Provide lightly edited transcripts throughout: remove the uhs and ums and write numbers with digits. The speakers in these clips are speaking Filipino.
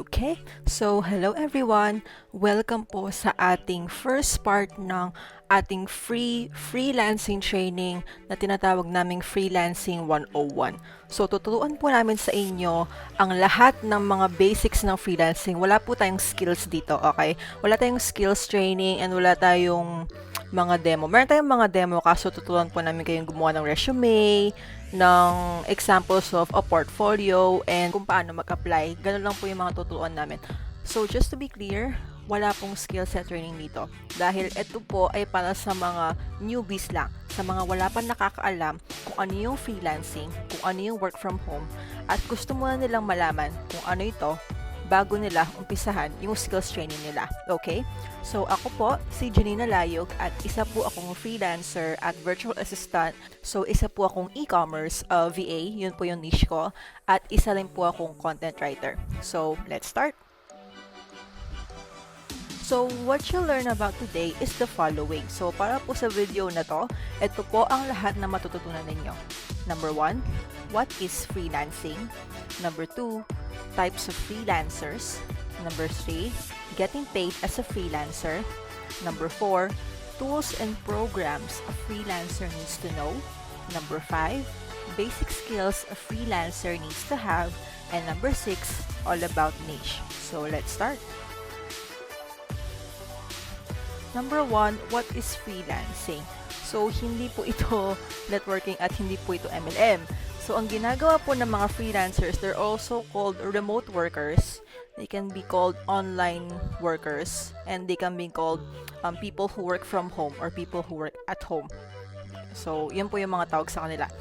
Okay, so hello everyone! Welcome po sa ating first part ng ating free freelancing training na tinatawag naming Freelancing 101. So tuturuan po namin sa inyo ang lahat ng mga basics ng freelancing. Wala po tayong skills dito, okay? Wala tayong skills training and wala tayong mga demo. Meron tayong mga demo kaso tuturuan po namin kayong gumawa ng resume, ng examples of a portfolio, and kung paano mag-apply. Ganun lang po yung mga tuturuan namin. So, just to be clear, wala pong skill set training dito. Dahil ito po ay para sa mga newbies lang. Sa mga wala pa nakakaalam kung ano yung freelancing, kung ano yung work from home, at gusto muna nilang malaman kung ano ito bago nila umpisahan yung skills training nila. Okay? So, ako po, si Jenina Layug, at isa po akong freelancer at virtual assistant. So, isa po akong e-commerce VA, yun po yung niche ko, at isa rin po akong content writer. So, let's start! So, what you'll learn about today is the following. So, para po sa video na to, ito po ang lahat na matututunan ninyo. Number 1, what is freelancing? Number 2, types of freelancers. Number 3, getting paid as a freelancer. Number 4, tools and programs a freelancer needs to know. Number 5, basic skills a freelancer needs to have. And number 6, all about niche. So, let's start. Number 1, what is freelancing? So, hindi po ito networking at hindi po ito MLM. So, ang ginagawa po ng mga freelancers, they're also called remote workers. They can be called online workers, and they can be called people who work from home or people who work at home. So, yun po yung mga tawag sa kanila.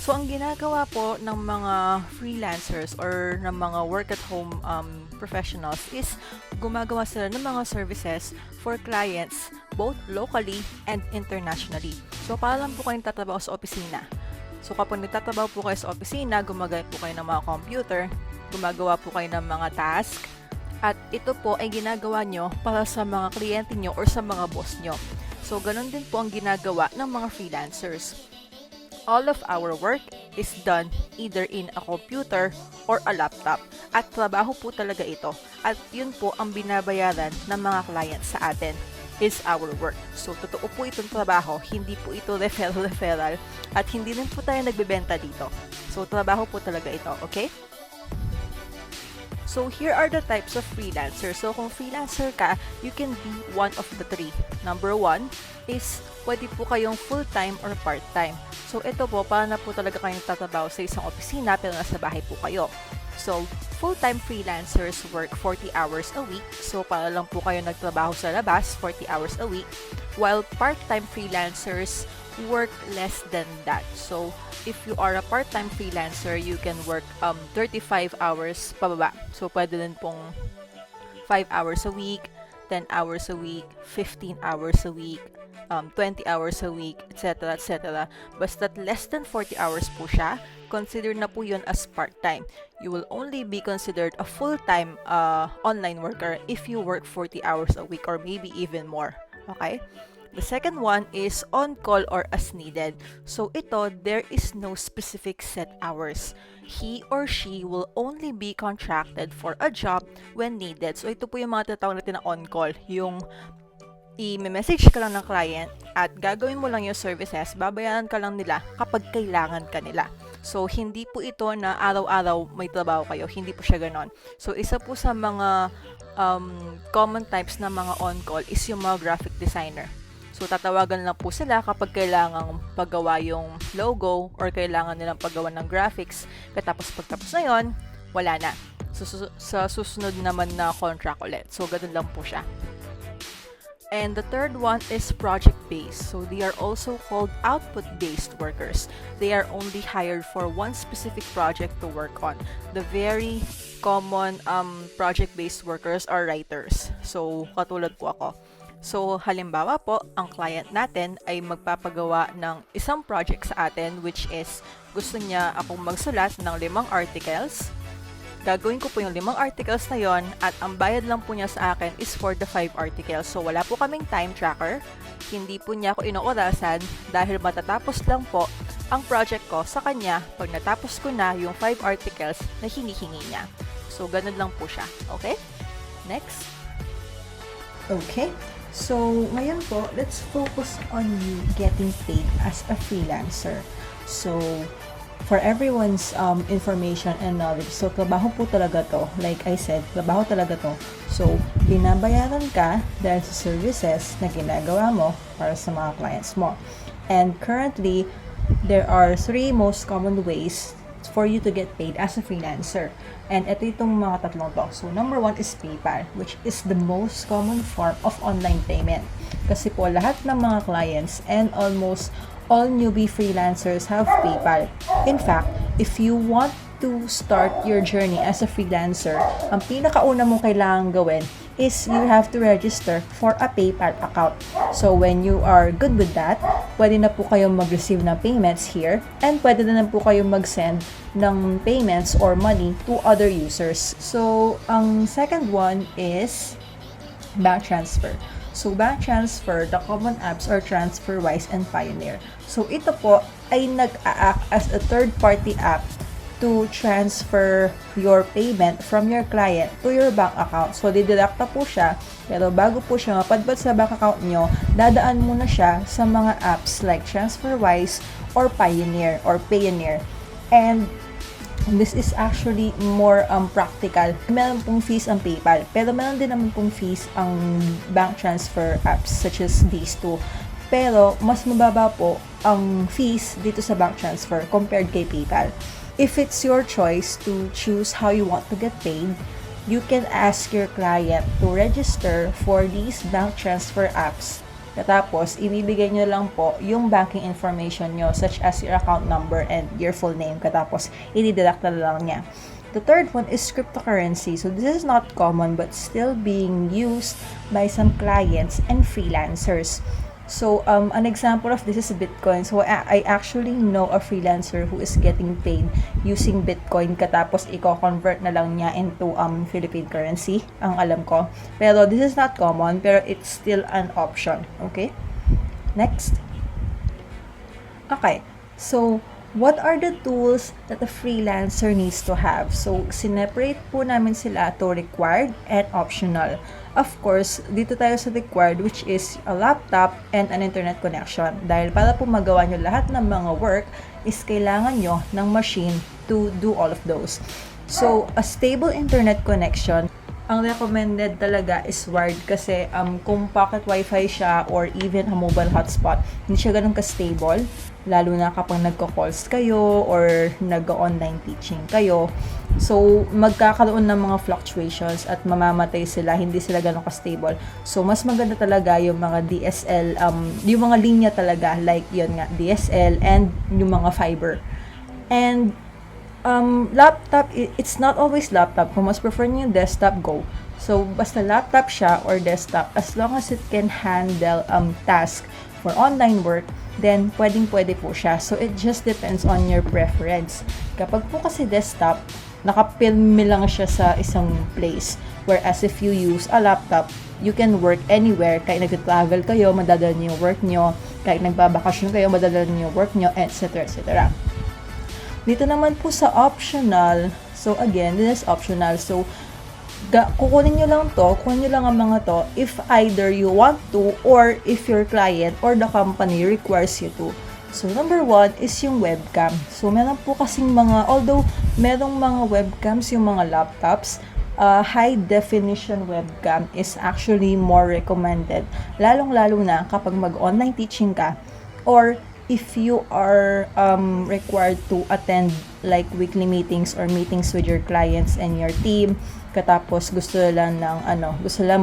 So, ang ginagawa po ng mga freelancers or ng mga work-at-home professionals is gumagawa sila ng mga services for clients both locally and internationally. So, para lang po kayong tatrabaho sa opisina. So, kapag nagtatrabaho po kayo sa opisina, gumagaya po kayo ng mga computer, gumagawa po kayo ng mga task, at ito po ay ginagawa nyo para sa mga kliyente nyo or sa mga boss nyo. So, ganun din po ang ginagawa ng mga freelancers. All of our work is done either in a computer or a laptop. At trabaho po talaga ito. At yun po ang binabayaran ng mga clients sa atin is our work. So, totoo po itong trabaho. Hindi po ito referral. At hindi rin po tayo nagbebenta dito. So, trabaho po talaga ito. Okay? So, here are the types of freelancers. So, kung freelancer ka, you can be one of the three. Number 1 is pwede po kayong full-time or part-time. So, ito po, para na po talaga kayong tatrabaho sa isang opisina pero nasa bahay po kayo. So, full-time freelancers work 40 hours a week. So, para lang po kayo nagtrabaho sa labas, 40 hours a week. While part-time freelancers work less than that. So, if you are a part-time freelancer, you can work 35 hours pababa. So, pwede din pong 5 hours a week, 10 hours a week, 15 hours a week, 20 hours a week, etc. etc. Basta less than 40 hours po siya, consider na po yun as part-time. You will only be considered a full-time online worker if you work 40 hours a week or maybe even more. Okay? The second one is on-call or as needed. So ito, there is no specific set hours. He or she will only be contracted for a job when needed. So ito po yung mga tatawag natin na on-call. Yung i-message ka lang ng client at gagawin mo lang yung services, babayaran ka lang nila kapag kailangan ka nila. So, hindi po ito na araw-araw may trabaho kayo. Hindi po siya ganon. So, isa po sa mga common types na mga on-call is yung mga graphic designer. So, tatawagan lang po sila kapag kailangang paggawa yung logo or kailangan nilang paggawa ng graphics. Pagtapos na yon, wala na. So, sa susunod naman na contract ulit. So, ganun lang po siya. And the third one is project-based. So, they are also called output-based workers. They are only hired for one specific project to work on. The very common project-based workers are writers. So, katulad po ako. So, halimbawa po, ang client natin ay magpapagawa ng isang project sa atin, which is gusto niya akong magsulat ng 5 articles. Gagawin ko po yung 5 articles na yon at ang bayad lang po niya sa akin is for the 5 articles. So, wala po kaming time tracker. Hindi po niya ako inoorasan dahil matatapos lang po ang project ko sa kanya pag natapos ko na yung 5 articles na hinihingi niya. So, ganun lang po siya. Okay? Next. Okay. So, ngayon po, let's focus on you getting paid as a freelancer. So, for everyone's information and knowledge, so trabaho po talaga to. Like I said, trabaho talaga to. So, binabayaran ka dahil sa services na ginagawa mo para sa mga clients mo. And currently, there are 3 most common ways for you to get paid as a freelancer. And ito itong mga tatlong to. So, number 1 is PayPal, which is the most common form of online payment. Kasi po, lahat ng mga clients and almost all newbie freelancers have PayPal. In fact, if you want to start your journey as a freelancer, ang pinakauna mong kailangan gawin is you have to register for a PayPal account. So, when you are good with that, pwede na po kayong mag-receive ng payments here and pwede na po kayong mag-send ng payments or money to other users. So, ang second one is bank transfer. So, bank transfer, the common apps are TransferWise and Pioneer. So, ito po ay nag-a-act as a third-party app to transfer your payment from your client to your bank account. So, dideduct na po siya, pero bago po siya mapadbad sa bank account nyo, dadaan muna siya sa mga apps like TransferWise or Pioneer or Payoneer. And this is actually more practical. Meron pong fees ang PayPal, pero meron din naman pong fees ang bank transfer apps such as these two. Pero mas mababa po ang fees dito sa bank transfer compared kay PayPal. If it's your choice to choose how you want to get paid, you can ask your client to register for these bank transfer apps. Katapos, ibibigay nyo lang po yung banking information nyo such as your account number and your full name. Katapos, i-deduct na lang niya. The third one is cryptocurrency. So, this is not common but still being used by some clients and freelancers. So, an example of this is Bitcoin. So, I actually know a freelancer who is getting paid using Bitcoin katapos i-convert na lang niya into Philippine currency, ang alam ko. Pero this is not common, pero it's still an option. Okay? Next. Okay. So, what are the tools that a freelancer needs to have? So, sineparate po namin sila to required and optional. Of course, dito tayo sa required, which is a laptop and an internet connection. Dahil para po magawa nyo lahat ng mga work, is kailangan nyo ng machine to do all of those. So, a stable internet connection, ang recommended talaga is wired kasi kung pocket wifi siya or even a mobile hotspot, hindi siya ganun ka-stable, lalo na kapag nagko-calls kayo or nag-online teaching kayo. So, magkakaroon ng mga fluctuations at mamamatay sila, hindi sila ganun ka-stable. So, mas maganda talaga yung mga DSL, yung mga linya talaga, like yun nga, DSL and yung mga fiber. And laptop, it's not always laptop. Kung mas prefer niyo yung desktop, go. So, basta laptop siya or desktop, as long as it can handle task for online work, then pwede po siya. So, it just depends on your preference. Kapag po kasi desktop, nakapilmi lang siya sa isang place. Whereas if you use a laptop, you can work anywhere. Kahit nag-travel kayo, madadala niyo yung work niyo. Kahit nagbabakasyon kayo, madadala niyo yung work niyo, etc. etc. Dito naman po sa optional, so again, this is optional. So, kukunin nyo lang to, kukunin nyo lang ang mga to if either you want to or if your client or the company requires you to. So, number 1 is yung webcam. So, meron po kasing mga, although merong mga webcams yung mga laptops, high definition webcam is actually more recommended. Lalong-lalo na kapag mag-online teaching ka or if you are required to attend like weekly meetings or meetings with your clients and your team, katapos gusto lang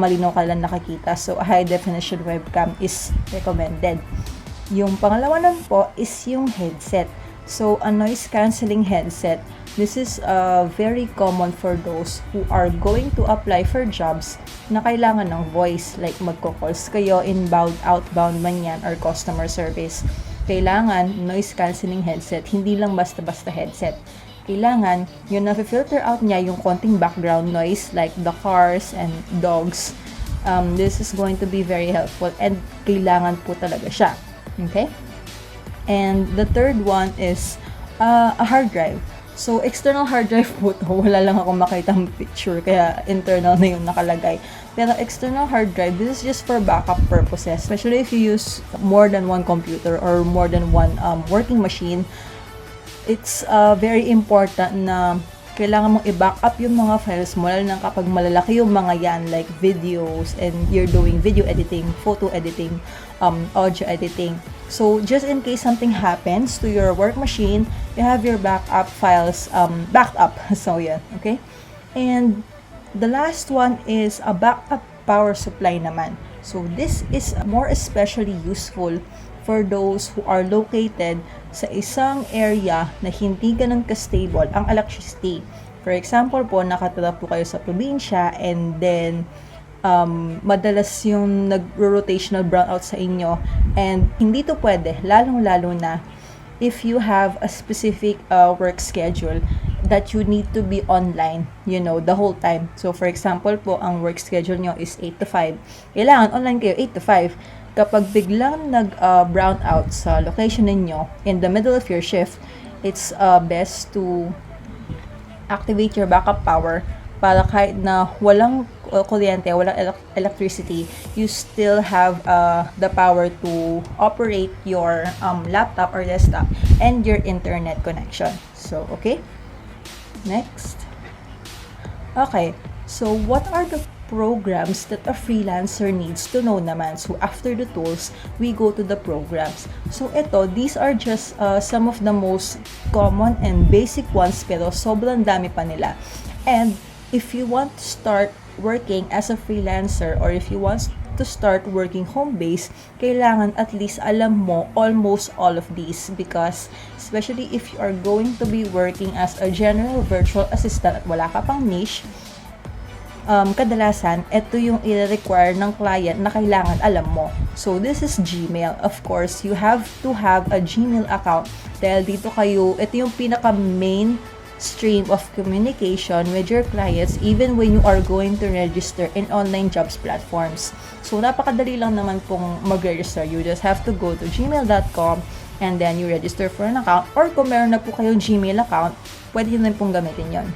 malinaw ka lang nakakita, so a high definition webcam is recommended. Yung pangalawa naman po is yung headset. So, a noise cancelling headset. This is very common for those who are going to apply for jobs na kailangan ng voice, like magko-calls kayo, inbound, outbound man yan, or customer service. Kailangan noise cancelling headset, hindi lang basta-basta headset. Kailangan yung na-filter out niya yung konting background noise like the cars and dogs. This is going to be very helpful and kailangan po talaga siya. Okay? And the third one is a hard drive. So, external hard drive po to. Wala lang ako makitang picture, kaya internal na yung nakalagay. Pero external hard drive, this is just for backup purposes. Especially if you use more than one computer or more than one working machine, it's very important na kailangan mong i-back up yung mga files mo, lalo na kapag malalaki yung mga yan, like videos, and you're doing video editing, photo editing, audio editing. So, just in case something happens to your work machine, you have your backup files backed up. So, yeah, okay? And the last one is a backup power supply naman. So, this is more especially useful for those who are located sa isang area na hindi ganun ka-stable ang electricity. For example po, nakatira po kayo sa probinsya and then madalas yung nag-rotational brownout sa inyo and hindi to pwede, lalong-lalo na if you have a specific work schedule that you need to be online, the whole time. So, for example po, ang work schedule nyo is 8 to 5. Kailangan online kayo 8 to 5. Kapag biglang nag-brown out sa location ninyo in the middle of your shift, it's best to activate your backup power para kahit na walang kuryente, walang electricity, you still have the power to operate your laptop or desktop and your internet connection. So, okay? Next. Okay. So, what are the programs that a freelancer needs to know naman? So, after the tools, we go to the programs. So, these are just some of the most common and basic ones, pero sobrang dami pa nila. And if you want to start working as a freelancer or if you want to start working home-based, kailangan at least alam mo almost all of these, because especially if you are going to be working as a general virtual assistant at wala ka pang niche, kadalasan, ito yung i-require ng client na kailangan alam mo. So, this is Gmail. Of course, you have to have a Gmail account dahil dito ito yung pinaka-main stream of communication with your clients even when you are going to register in online jobs platforms. So, napakadali lang naman pong mag-register. You just have to go to gmail.com and then you register for an account, or kung meron na po kayong Gmail account, pwede nyo na pong gamitin yon.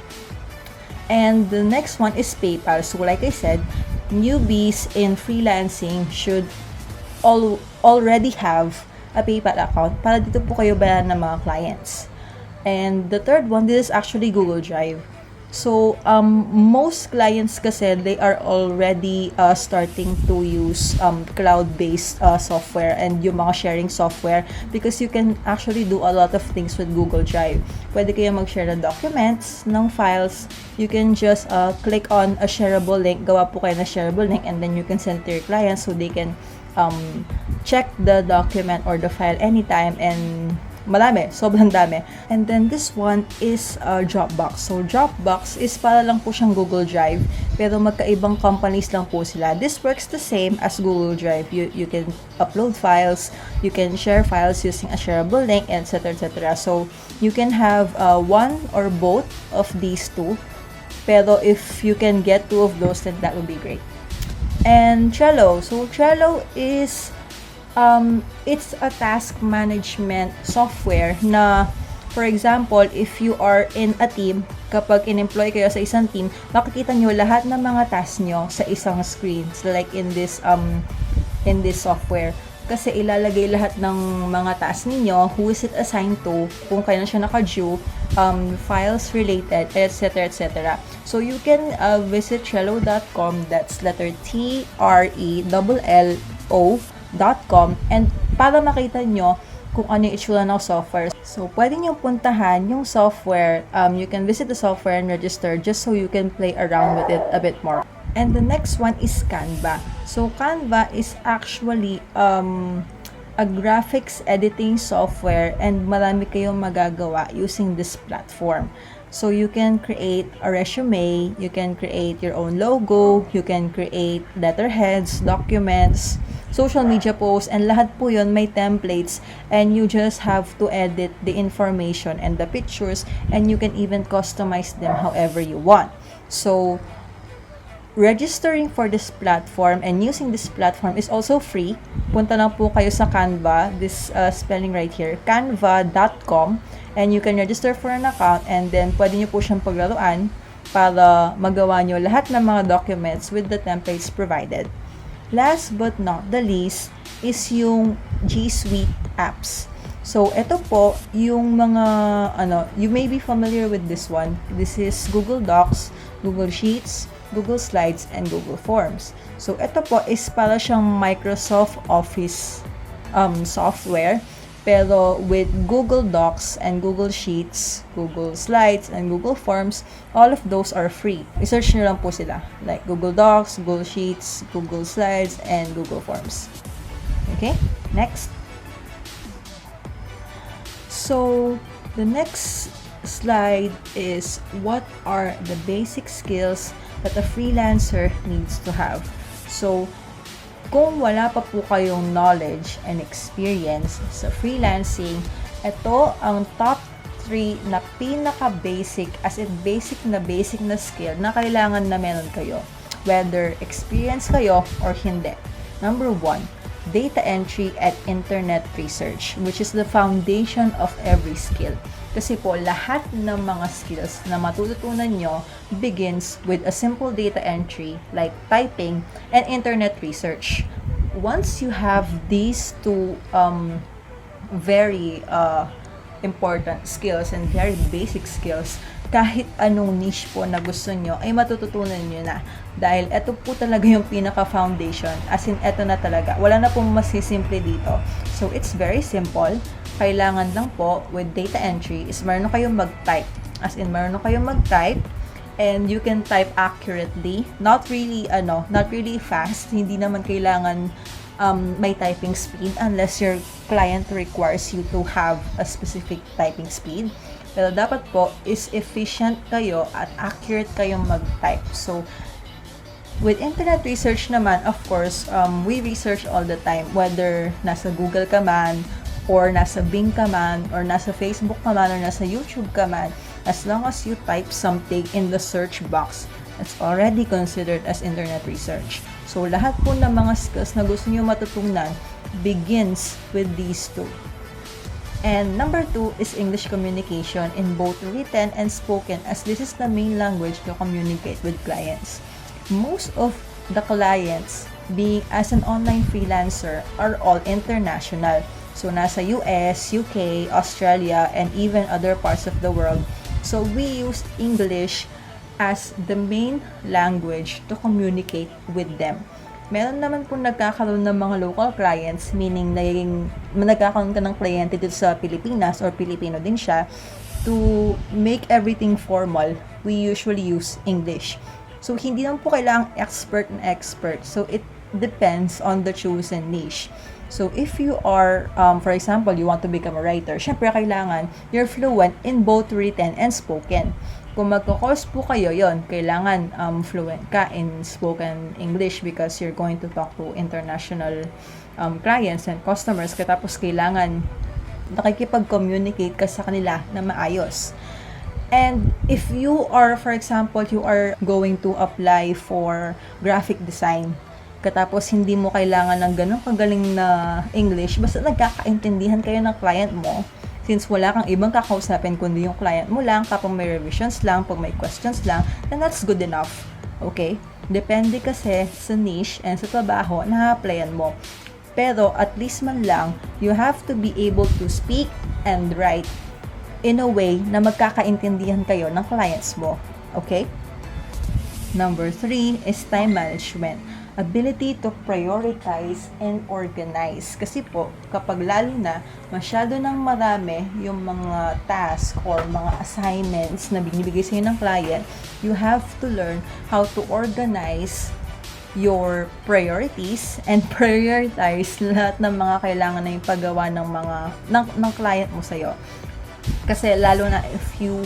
And the next one is PayPal. So, like I said, newbies in freelancing should already have a PayPal account para dito po kayo bayaran ng mga clients. And the third one, this is actually Google Drive. So, most clients kasi, they are already starting to use cloud-based software and yung mga sharing software, because you can actually do a lot of things with Google Drive. Pwede kayo mag-share ng documents, ng files. You can just click on a shareable link, gawa po kayo na shareable link, and then you can send to your clients so they can check the document or the file anytime, and marami, sobrang dami. And then this one is Dropbox. So Dropbox is para lang po siyang Google Drive, pero magkaibang companies lang po sila. This works the same as Google Drive. You can upload files, you can share files using a shareable link, etc. etc. So you can have one or both of these two. Pero if you can get two of those, then that would be great. And Trello. So Trello is it's a task management software na, for example, if you are in a team, kapag in-employ kayo sa isang team, makikita nyo lahat ng mga tasks nyo sa isang screen. So, like in this software. Kasi ilalagay lahat ng mga tasks ninyo, who is it assigned to, kung kailan siya naka-due, files related, etc. etc. So, you can visit Trello.com, that's letter TRELLO.com, and para makita nyo kung ano yung itsura ng software. So, pwede nyo puntahan yung software. You can visit the software and register just so you can play around with it a bit more. And the next one is Canva. So, Canva is actually a graphics editing software, and marami kayong magagawa using this platform. So, you can create a resume, you can create your own logo, you can create letterheads, documents, social media posts, and lahat po yun may templates, and you just have to edit the information and the pictures, and you can even customize them however you want. So, registering for this platform and using this platform is also free. Punta lang po kayo sa Canva, this spelling right here, canva.com, and you can register for an account, and then pwede nyo po siyang paglaruan para magawa nyo lahat ng mga documents with the templates provided. Last but not the least is yung G Suite apps. So, ito po yung mga, you may be familiar with this one. This is Google Docs, Google Sheets, Google Slides, and Google Forms. So, ito po is para siyang Microsoft Office software, pero with Google Docs and Google Sheets, Google Slides, and Google Forms, all of those are free. I-search nyo lang po sila, like Google Docs, Google Sheets, Google Slides, and Google Forms. Okay, next. So, the next slide is what are the basic skills that a freelancer needs to have. So, kung wala pa po kayong knowledge and experience sa freelancing, ito ang top 3 na pinaka-basic, as in basic na skill na kailangan na meron kayo, whether experience kayo or hindi. Number 1, data entry at internet research, which is the foundation of every skill. Kasi po, lahat ng mga skills na matututunan nyo begins with a simple data entry like typing and internet research. Once you have these two very important skills and very basic skills, kahit anong niche po na gusto nyo ay matututunan nyo na. Dahil ito po talaga yung pinaka-foundation. As in, ito na talaga. Wala na pong masisimple dito. So, it's very simple. Kailangan lang po with data entry is marunong kayong mag-type. As in, marunong kayong mag-type and you can type accurately. Not really fast. Hindi naman kailangan may typing speed unless your client requires you to have a specific typing speed. Pero dapat po is efficient kayo at accurate kayong mag-type. So, with internet research naman, of course, we research all the time. Whether nasa Google ka man, or nasa Bing ka man, or nasa Facebook ka man, or nasa YouTube ka man, as long as you type something in the search box, that's already considered as internet research. So, lahat po ng mga skills na gusto nyo matutunan begins with these two. And number 2 is English communication in both written and spoken, as this is the main language to communicate with clients. Most of the clients, being as an online freelancer, are all international. So, nasa US, UK, Australia, and even other parts of the world. So, we use English as the main language to communicate with them. Meron naman po nagkakaroon ng mga local clients, meaning nagkakaroon ka ng kliyente dito sa Pilipinas or Pilipino din siya. To make everything formal, we usually use English. So, hindi naman po kailangang expert. So, it depends on the chosen niche. So, if you are, for example, you want to become a writer, syempre kailangan you're fluent in both written and spoken. Kung magko-course po kayo, yon kailangan fluent ka in spoken English because you're going to talk to international clients and customers. Tapos kailangan nakikipag-communicate ka sa kanila na maayos. And if you are, for example, you are going to apply for graphic design, katapos hindi mo kailangan ng ganun kagaling na English, basta nagkakaintindihan kayo ng client mo, since wala kang ibang kakausapin kundi yung client mo lang, kapag may revisions lang, pag may questions lang, then that's good enough. Okay? Depende kasi sa niche and sa trabaho na ha-applyan mo. Pero at least man lang, you have to be able to speak and write in a way na magkakaintindihan kayo ng clients mo. Okay? Number 3 is time management. Ability to prioritize and organize. Kasi po, kapag lalo na masyado nang marami yung mga task or mga assignments na binibigay sa'yo ng client, you have to learn how to organize your priorities and prioritize lahat ng mga kailangan na yung paggawa ng client mo sa'yo. Kasi lalo na if you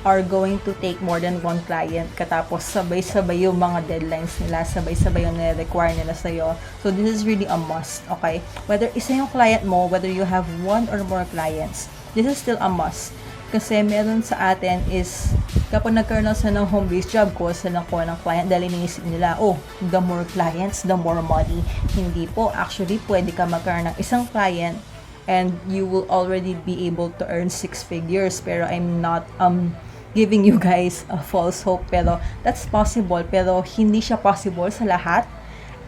are going to take more than one client, katapos sabay-sabay yung mga deadlines nila, sabay-sabay yung nire-require nila sa'yo. So, this is really a must, okay? Whether isa yung client mo, whether you have one or more clients, this is still a must. Kasi meron sa atin is kapag nagkaroon lang sila ng home-based job, kuha sila ng kuha ng client dahil iniisip nila, oh, the more clients, the more money. Hindi po. Actually, pwede ka magkaroon ng isang client and you will already be able to earn 6 figures. Pero I'm not giving you guys a false hope. Pero that's possible. Pero hindi siya possible sa lahat.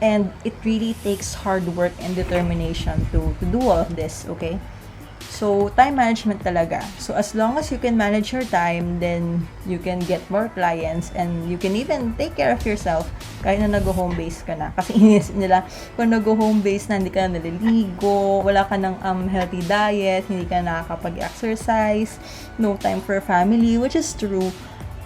And it really takes hard work and determination to do all of this, okay? So, time management talaga. So, as long as you can manage your time, then you can get more clients and you can even take care of yourself kahit na nag-home base ka na. Kasi inisip nila, kung nag-home base na, hindi ka na naliligo, wala ka ng healthy diet, hindi ka nakakapag-exercise, no time for family, which is true.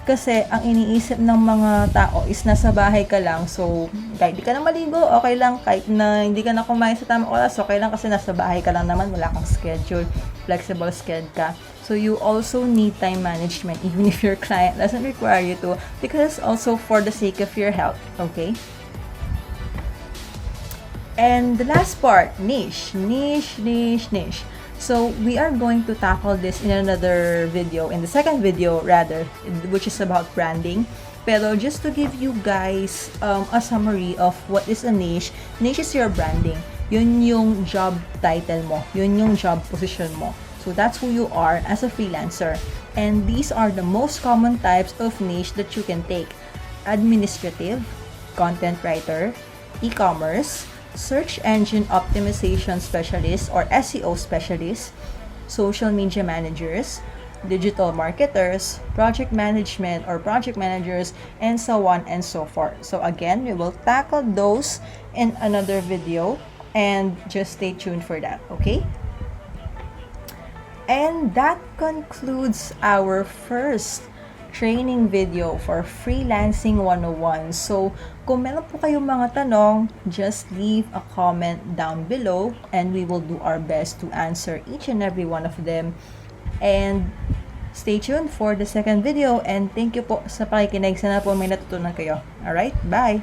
Kasi ang iniisip ng mga tao is nasa bahay ka lang. So, kahit di ka na maligo, okay lang. Kahit na hindi ka na kumain sa tamang oras, okay lang kasi nasa bahay ka lang naman. Wala kang schedule. Flexible schedule ka. So, you also need time management even if your client doesn't require you to, because it's also for the sake of your health. Okay? And the last part, niche. So, we are going to tackle this in another video, in the second video rather, which is about branding. Pero just to give you guys a summary of what is a niche. Niche is your branding. Yun yung job title mo. Yun yung job position mo. So, that's who you are as a freelancer. And these are the most common types of niche that you can take. Administrative, content writer, e-commerce, search engine optimization specialist or SEO specialist, social media managers, digital marketers, project management or project managers, and so on and so forth. So again, we will tackle those in another video and just stay tuned for that, okay? And that concludes our first training video for Freelancing 101. So, kung meron po kayong mga tanong, just leave a comment down below and we will do our best to answer each and every one of them. And stay tuned for the second video and thank you po sa pakikinig. Sana po may natutunan kayo. Alright, bye!